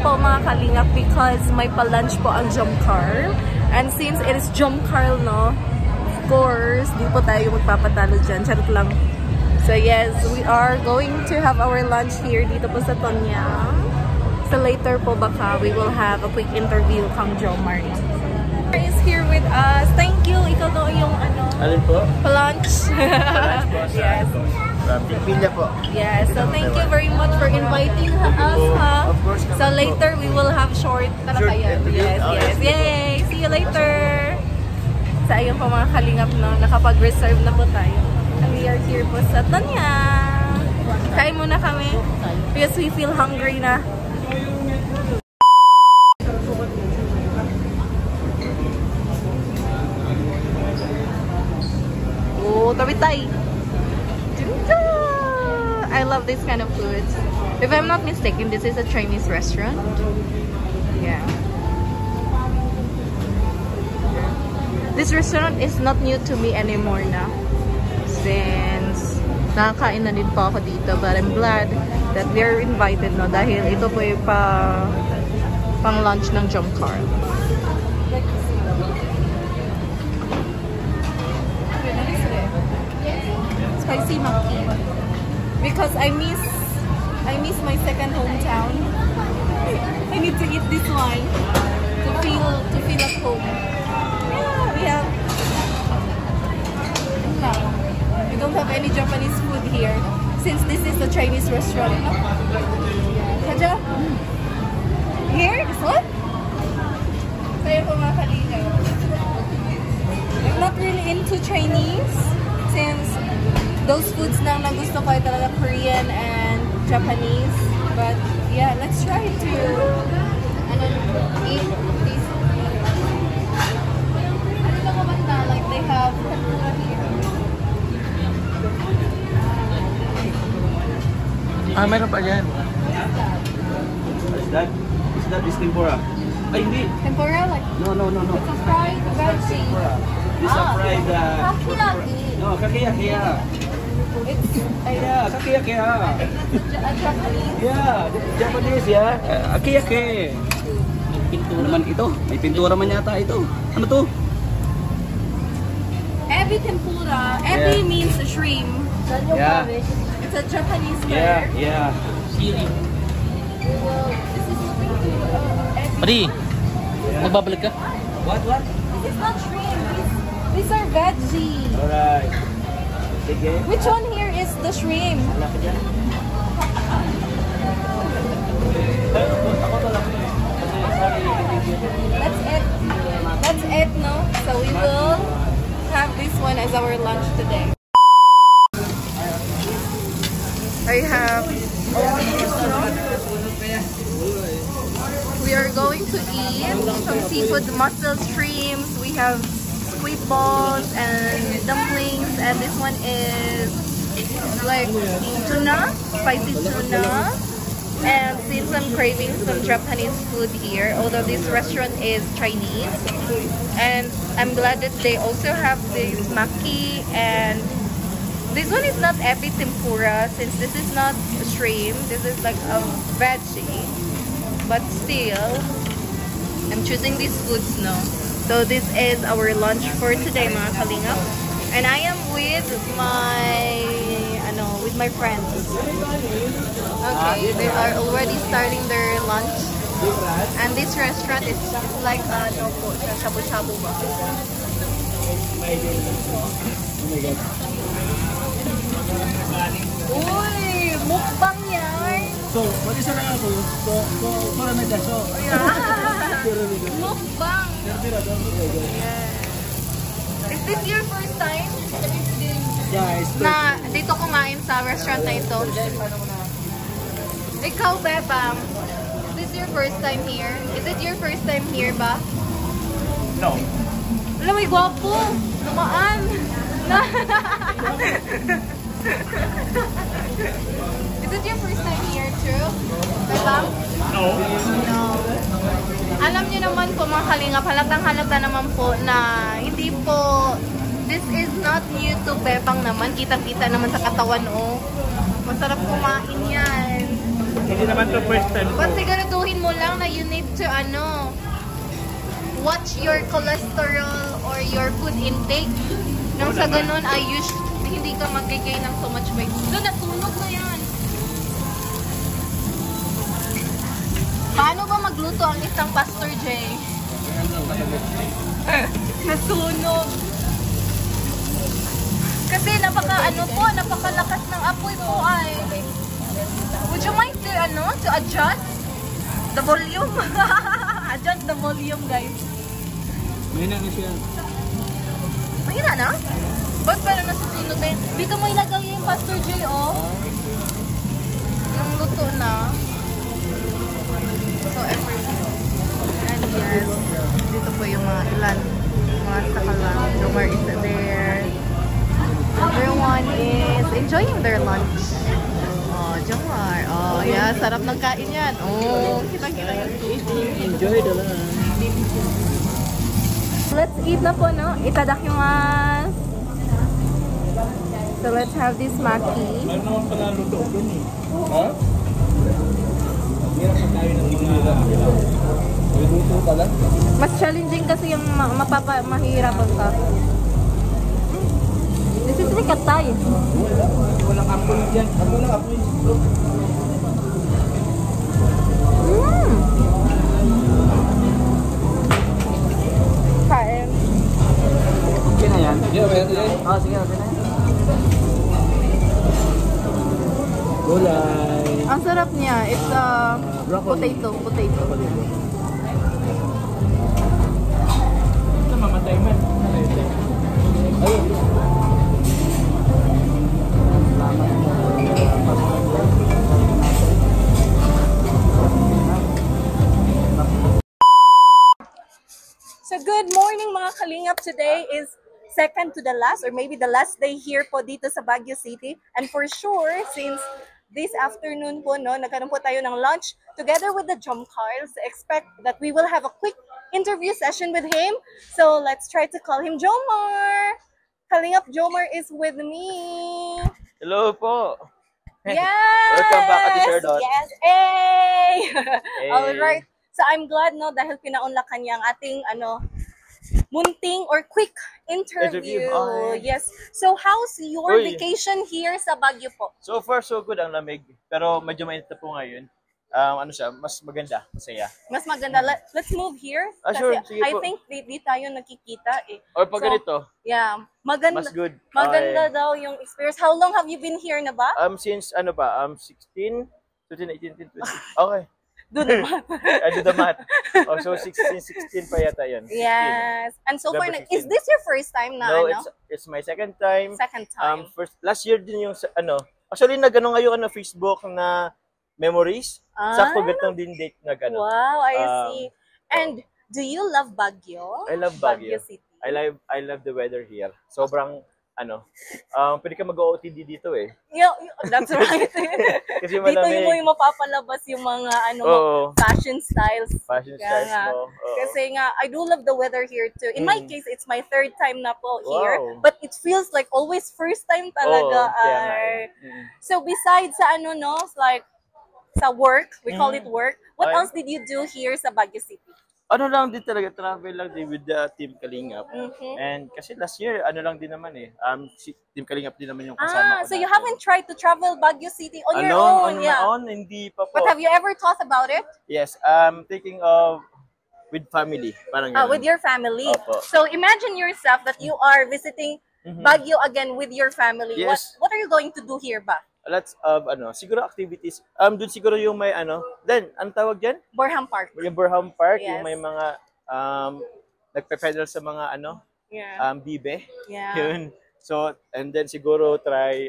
po mga kalingap because may pa-lunch po ang Jomcar. And since it is Jomcar, no, of course, di po tayo magpapatalo dyan. Charot lang. So yes, we are going to have our lunch here dito po sa Tonyang. So later po baka we will have a quick interview kang Jomar. Is here with us. Thank you. Ikaw daw yung ano? Alin po? Pa-lunch. Yes. Pilya po. Yes. So thank you very much for inviting us, ha? Of course. So later we will have short talakayan. Yes, yes. Yay! See you later! Sa ayun po mga kalingap, no? Nakapag-reserve na po tayo. And we are here po sa Tonyang. Kain muna kami because we feel hungry na. Oh, tabitay! I love this kind of foods. If I'm not mistaken, this is a Chinese restaurant. Yeah. This restaurant is not new to me anymore na. Since nakakain na din po ako dito. But I'm glad that we are invited, no? Dahil ito po yung pang lunch ng Jomcar. Spicy maki. Because I miss my second hometown. I need to eat this one to feel at home. Yeah, we don't have any Japanese food here since this is a Chinese restaurant. Kaja? Here? This one? Sayo po mga kalingap. I'm not really into Chinese since those foods na gusto ko ay talaga Korean and Japanese. But yeah, let's try to eat these. Ano lang naman na, like they have tempura here. Meron pa dyan. Is that tempura? Ay, hindi. Tempura? Like, No. it's a fried veggie. It's a fried... Kakiyaki. No, kakiyaki. It's kakiyaki. a Japanese. Yeah, Japanese, yeah. Akiyaki. May pintura man ito. May pintura man yata ito. Ano to? Ebi tempura. Ebi means shrimp. Yeah. It's a Japanese word. Yeah. Siri. This is ebi. Pari, magbabalik ka? What? This is not shrimp. These are veggie. Alright. Sige. Which one here is the shrimp? Wala ka dyan. That's it, no? So we will have this one as our lunch today. I have we are going to eat some seafood mussel shrimps. We have squid balls and dumplings, and this one is like tuna, spicy tuna. And since I'm craving some Japanese food here, although this restaurant is Chinese, and I'm glad that they also have this maki, and this one is not ebi tempura since this is not shrimp, this is like a veggie, but still I'm choosing these foods now. So this is our lunch for today mga kalingap, and I am with my friends. Okay, they are already starting their lunch, and this restaurant is like shabu-shabu ba? Uy, mukbang yan! So, what is na ako? So, na so. Mukbang! Is this your first time? Yeah, it's Na dito kumain sa restaurant na ito? Ikaw, Bebang, is this your first time here? Is it your first time here ba? No. Alam, may gwapo! Namaan! Is it your first time here, too? Bebang? No. No. Alam niyo naman po mga kalingap, halatang-halata naman po na hindi po, this is not new to Bebang naman. Kitang-kita naman sa katawan, oh. Masarap kumain yan. Hindi naman to first time. Ba't siguraduhin to watch your cholesterol or your food intake. Nang sa ganun, hindi ka mag-gain ng so much weight. Doon, nasunog na yan. Paano ba magluto ang isang Pastor J? Nasunog. Kasi napakalakas ng apoy po ay. Would you mind to adjust the volume? Adjust the volume, guys. Mahina na siya. Mahina na? Ba't parang nasusunog na yun? Dito mo ilagay yung Pastor J, oh. Yung luto na. So, and yes, dito po yung mga sakalang. Jomar is there. Everyone is enjoying their lunch. Oh, Jomar. Oh, yeah, sarap ng kain yan. Oh, kita-kita yan. Enjoy the lunch. Let's eat na po, no? Itadakimasu. So, let's have this maki. Ano naman pala luto doon eh? Ha? Meron pa tayo ng luto pala? Mas challenging kasi yung mahirapan ka. This is rikatay. Walang apoy dyan. Walang apoy. Kain. Okay na yan? Sige, okay na yan. Oh, sige, okay na. Gulay. Ang sarap niya. It's potato. Ito, mamatay man. Ayun. So good morning mga kalingap. Today is second to the last or maybe the last day here po dito sa Baguio City. And for sure, since this afternoon po, nagkaroon po tayo ng lunch together with the Jom Carls. Expect that we will have a quick interview session with him. So let's try to call him Jomar. Kalingap Jomar is with me. Hello po. Yes! Welcome back at Sir Dot. Yes! Hey! Hey. Alright. So I'm glad dahil pinaunlakan niya ang ating munting or quick interview. Oh, yes. So how's your Uy. vacation here sa Baguio po? So far, so good ang lamig. Pero medyo mainit na po ngayon. Mas maganda, masaya. Mas maganda. Let's move here. Sure. Kasi Sige I po. think di tayo nakikita eh. Or pag So, ganito, Yeah. Maganda. mas good. Maganda Okay. daw yung experience. How long have you been here na ba? Since 16, 17, 18, 19, 20. Okay. Do the math. I do the math. So 16 pa yata yan. 16. Yes. And so far, November is 16. this your first time na No, it's my second time. Second time. Last year din yung actually nagano ngayon Facebook na memories. Sakto gatong din date na gano'n. Wow, I see. And do you love Baguio? I love Baguio. City. I love the weather here. Sobrang pwede ka mag-OOTD dito eh. Yeah, that's right. Kasi Dito malamig. yung mapapalabas yung mga Oo. fashion styles. Fashion Kaya styles nga. mo. Oo. Kasi nga, I do love the weather here too. In my case, it's my third time na po here. Wow. But it feels like always first time talaga. Oo, kaya nga eh. So besides sa like sa work, we call it work, what Ay. else did you do here sa Baguio City? Lang din talaga, travel lang din with the Team Kalingap. Mhm. And kasi last year, lang din naman eh. Si Team Kalingap din naman yung kasama ko. So you dati. haven't tried to travel Baguio City on your On own? my own, hindi pa po. But have you ever thought about it? Yes, I'm thinking of with family. Parang ganun. With your family. Opo. So imagine yourself that you are visiting Baguio again with your family. Yes. What are you going to do here ba? Lots of siguro activities. Doon siguro yung may then ang tawag diyan? Borham Park. Yung Burham Park, Yes. yung may mga nagpe-pedal sa mga Yeah. bibe. Yeah. Yun. So, and then siguro try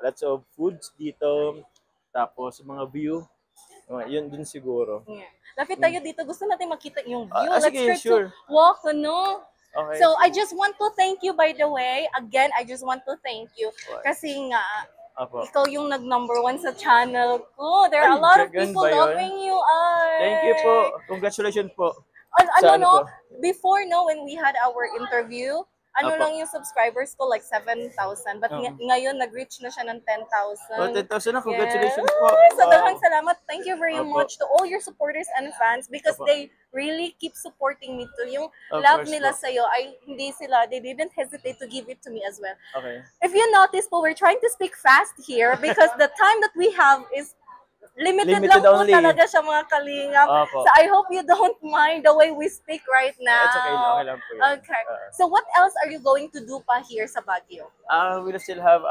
lots of foods dito. Tapos mga view. Yun din siguro. Yeah. Lapit tayo dito. Gusto natin makita yung view. Ah, Let's sige, try sure. to walk, no? Okay. So, I just want to thank you, by the way. Again, I just want to thank you. What? Kasi nga, Opo. ikaw yung nag-number 1 sa channel ko. There are Ay, a lot of ganun people ba yun? loving you. Thank you po. Congratulations po. Ano, Sa ano no? po? Before, when we had our interview, ano Apo. lang yung subscribers ko, like 7,000. But ngayon, nag-reach na siya ng 10,000. Oh, 10,000 na. Congratulations Yes. po. So, Wow. daghang salamat. Thank you very Opo. much to all your supporters and fans because Opo. they really keep supporting me too. Yung Of love course nila po. sa'yo, they didn't hesitate to give it to me as well. Okay. If you notice po, we're trying to speak fast here because the time that we have is limited lang po only. talaga siya mga kalingap. Opo. So I hope you don't mind the way we speak right now. That's okay. Okay lang po yun. Okay. So what else are you going to do pa here sa Baguio? We'll still have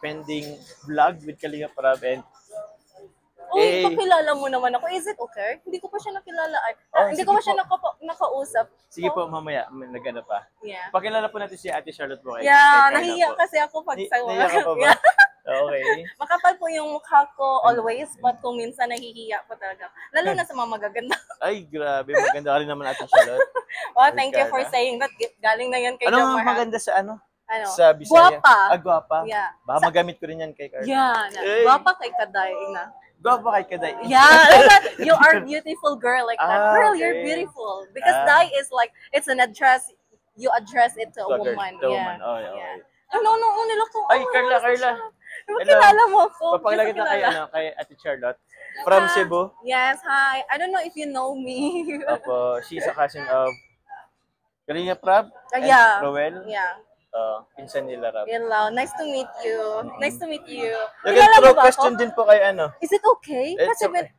pending vlog with Kalinga Prab and Uy, pakilala mo naman ako. Is it okay? Hindi ko pa siya nakilala. Hindi sige ko pa siya po. nakausap. sige po mamaya, nagana pa. Yeah. Pakilala po natin si Ate Charlotte po. Yeah, Kay Carla nahiya po. kasi ako pag sa Nahiya ka pa ba? Yeah. Okay. Makapal po yung mukha ko always, but kung minsan nahihiya po talaga. Lalo na sa mga magaganda. Ay, grabe. Maganda ka rin naman Ate Charlotte. Oh, thank you for Carla. saying that. Galing na yan kay Ano Jom nga Mahal. maganda sa ano? Ano? Sa Bisaya? Guwapa. Guwapa? Yeah. Baka magamit ko rin yan kay Carla. Yeah. Hey. Guwapa kay Kaday na. Guwapa kay Kaday. Yeah. You are beautiful girl like that. Girl, you're okay. beautiful. Because Ah. Day is like, it's an address. You address it to a To a girl, woman. to a Yeah. woman. Oh, yeah, Yeah. okay. No, nila ko. Ay, Carla, Carla. Makilala mo ako. Papakilala kita kay, kay Ate Charlotte. From Cebu. Yes, hi. I don't know if you know me. Opo, she's a cousin of Kalinga Prab and Yeah. Roel. Yeah. Pinsan nila Rab. Hello. Nice to meet you. Nice to meet you. You can Kilala mo throw ba question ako? din po kay ano. Is it okay? It's Kasi okay.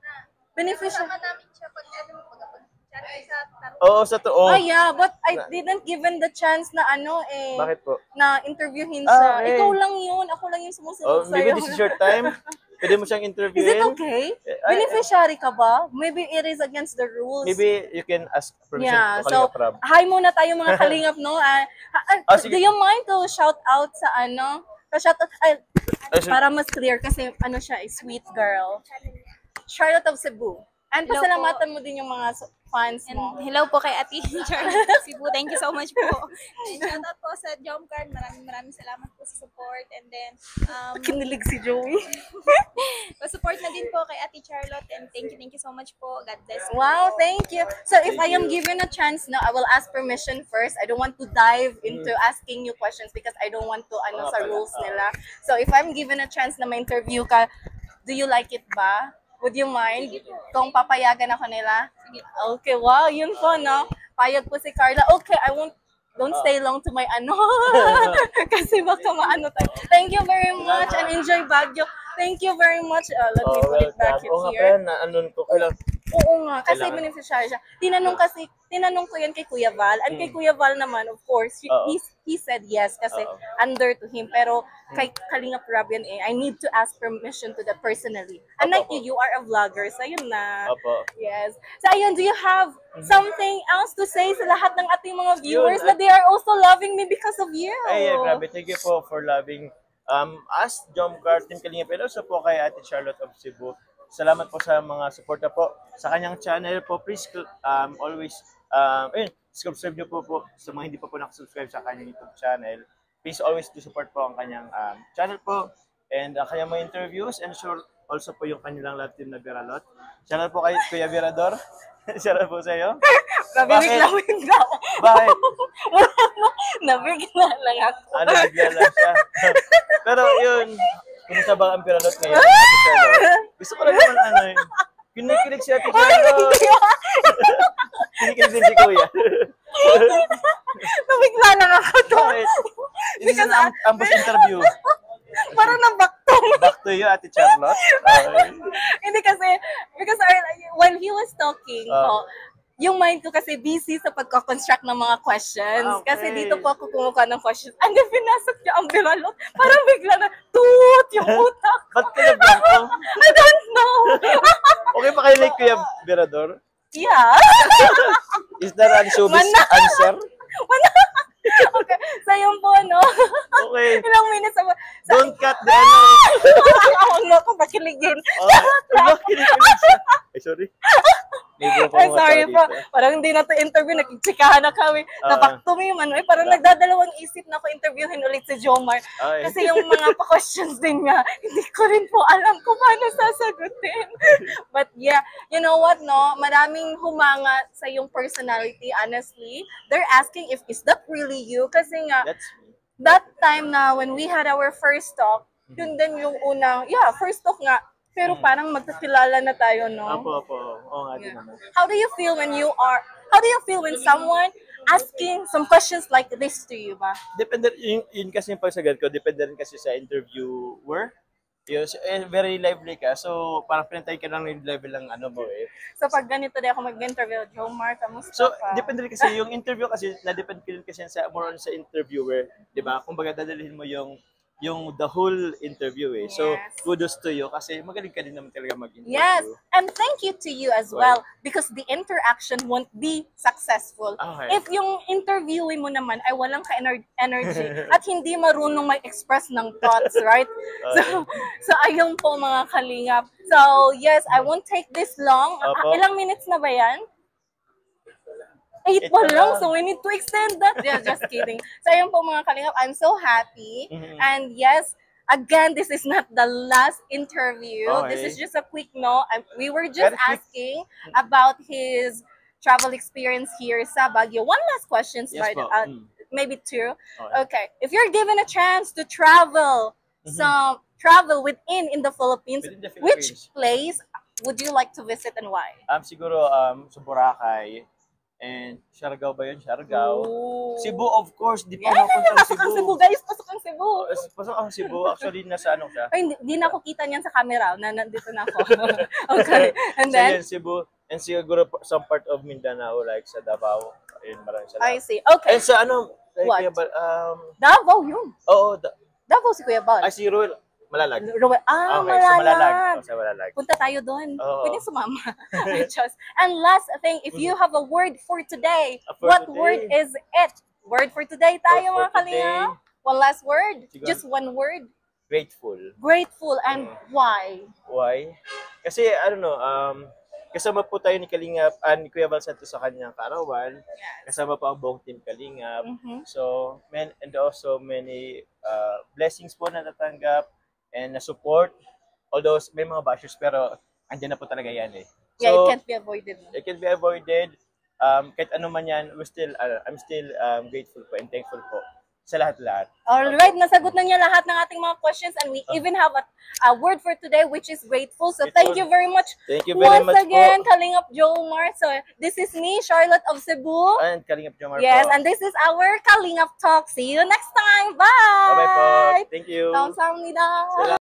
beneficial. Oo, sa to. Oh. Ah, yeah, but I didn't given the chance na Bakit po? na interviewin Ah, siya. okay. Ikaw lang yun. Ako lang yung Oh, sumusunod maybe sa'yo. this is your time. Pwede mo siyang Is interviewin. it okay? Ay, Beneficiary ka ba? Maybe it is against the rules. Maybe you can ask permission Yeah, to so, Kalinga Prab. hi muna tayo mga kalingap, no? Sige. Do you mind to shout out sa shout out, Sige. para mas clear kasi siya, sweet girl. Charlotte of Cebu. And Hello pasalamatan mo din yung mga fans mo. Hello po kay Ate Charlotte Cebu. Thank you so much po. And shout out po sa Jomcard. Maraming salamat po sa support. And then, Kinilig si Joey. support na din po kay Ate Charlotte. And thank you so much po. God bless po. Wow, thank you. So if I am given a chance now, I will ask permission first. I don't want to dive into asking you questions because I don't want to sa rules nila. So if I'm given a chance na ma-interview ka, do you like it ba? Would you mind kung papayagan ako nila? Okay, wow, yun po, no? Payag po si Carla. Okay, don't stay long to my kasi baka maano tayo. Thank you very much and enjoy Baguio. Thank you very much. Let me put it back Oo nga here. pa yan, anon ko. Kailang, Oo nga, kasi Kailangan. beneficiary siya. Tinanong ko yan kay Kuya Val. And kay Kuya Val naman, of course, Oo. he said yes kasi Oo. under to him. Pero kay Kalinga Prab yan I need to ask permission to them personally. Unlike Opo. you are a vlogger. So yun na. Opo. Yes. So ayun, do you have something else to say sa lahat ng ating mga viewers Yun, na they are also loving me because of you? Ay, grabe. Thank you po for loving us, Jomcard, Team Kalinga, pero also po kay Ate Charlotte of Cebu. Salamat po sa mga suporta po sa kanyang channel po. Please always subscribe niyo po sa mga hindi pa po nakasubscribe sa kanyang YouTube channel. Please always do support po ang kanyang channel po and ang kanyang mga interviews and sure also po yung kanilang love team na Viralot. Shoutout po kay Kuya Virador. Shoutout po sa iyo. Nabigla ako. Bakit? Nabigla lang ako. Bigla lang siya. Pero yun, kumusta ba ang Viralot ngayon? Ate Charlotte? Gusto ko lang naman kinikilig si Ate Charlotte. Kinikilig din si Kuya. Nabigla lang ako doon. Bakit? This is an ambush interview. Parang nabaktong. Back to you, Ate Charlotte. Okay. Hindi kasi, because while he was talking, yung mind ko kasi busy sa pagko-construct ng mga questions. Okay. Kasi dito po ako kumuha ng questions. And then pinasok niya ang Viralot. Parang bigla na, toot yung utak ko. Ba't ka nablanko? I don't know. Okay pa kayo like Kuya Virador? Yeah. Is that a showbiz answer? Okay. So yun po, no? Okay. Ilang minutes ako. Don't cut the ano. Huwag mo ako makiligin. Diba? Kinikilig siya. Ay, sorry. Medyo ko Ay, mga Sorry po. dito. Parang hindi na to interview. Nagkitsikahan na kami. Napakto mo yung ano. Parang nagdadalawang isip na ako interviewin ulit si Jomar. Ay. Kasi yung mga pa-questions din niya, hindi ko rin po alam kung paano sasagutin. But yeah, you know what, no? Maraming humanga sa yung personality, honestly. They're asking if, is that really you? Kasi nga, That's me. that time na when we had our first talk, yun din yung unang, first talk nga. Pero parang magkakilala na tayo, no? Opo. Oo nga din naman. How do you feel when someone asking some questions like this to you ba? Depende, yun kasi yung pagsagot ko, depende rin kasi sa interviewer. Yun, very lively ka. So, parang pinantay ka lang yung level ng ano mo eh. So pag ganito din ako mag-interview, Jomar, kamusta So, ka? depende rin kasi yung interview kasi, na-depende rin kasi sa more on sa interviewer, di ba? Kung baga dadalhin mo yung the whole interview eh. So, Yes. kudos to you kasi magaling ka din naman talaga mag-interview. Yes, and thank you to you as well because the interaction won't be successful Okay. if yung interviewing mo naman ay walang ka-energy at hindi marunong mag-express ng thoughts, right? So ayun po mga kalingap. So yes, I won't take this long. Opo. Ilang minutes na ba yan? 8 Eight pa na lang, lang. so we need to extend that. Yeah, just kidding. So ayun po mga kalingap, I'm so happy. Mhm. And yes, again, this is not the last interview. Okay. This is just a quick no. We were just Very quick. asking about his travel experience here sa Baguio. One last question, Yes by po. maybe two. Okay. Okay, if you're given a chance to travel, travel within in the Philippines, Within the which Philippines. place would you like to visit and why? Siguro sa Boracay and Siargao ba yun? Siargao. Ooh. Cebu, of course. Di pa Yeah, ako punta ng pasok ang Cebu, guys. Pasok ang Cebu. Pasok ang Cebu. Actually, nasa ano siya. Ay, hindi na ako kita niyan sa camera. Nandito na ako. Okay. And So, then, yun, Cebu. And siguro some part of Mindanao, like sa Davao. Ayun, maraming I salamat. see. Okay. And sa ano, like, What? Kuya Bal, Davao yun. oo, Davao si Kuya Bal. si Ruel, Malalag. Okay, Okay, sa Malalag. Malalag. Sa Malalag. Punta tayo doon. Oo. Pwede sumama. Just. And last thing, if you have a word for today, For what today. word is it? Word for today tayo For mga kalinga. today. One last word. Siguro. Just one word. Grateful. Grateful. And why? Why? Kasi, I don't know, kasama po tayo ni Kalingap, ni Kuya Bal Santos sa kanyang kaarawan. Kasama pa ang buong team Kalingap. Mhm. So, and also many blessings po na natanggap and na support. Although may mga bashers, pero andyan na po talaga yan eh. Yeah, it So, can't be avoided. it can be avoided. Kahit ano man yan, I'm still grateful po and thankful po sa lahat-lahat. Alright, nasagot na niya lahat ng ating mga questions and we even have a word for today which is grateful. So thank you very much. Thank you very Once much again, po. Kalingap Jomar. So this is me, Charlotte of Cebu. And Kalingap Jomar Yes, po. and this is our Kalingap Talk. See you next time. Bye! Bye-bye po. Thank you. 감사합니다.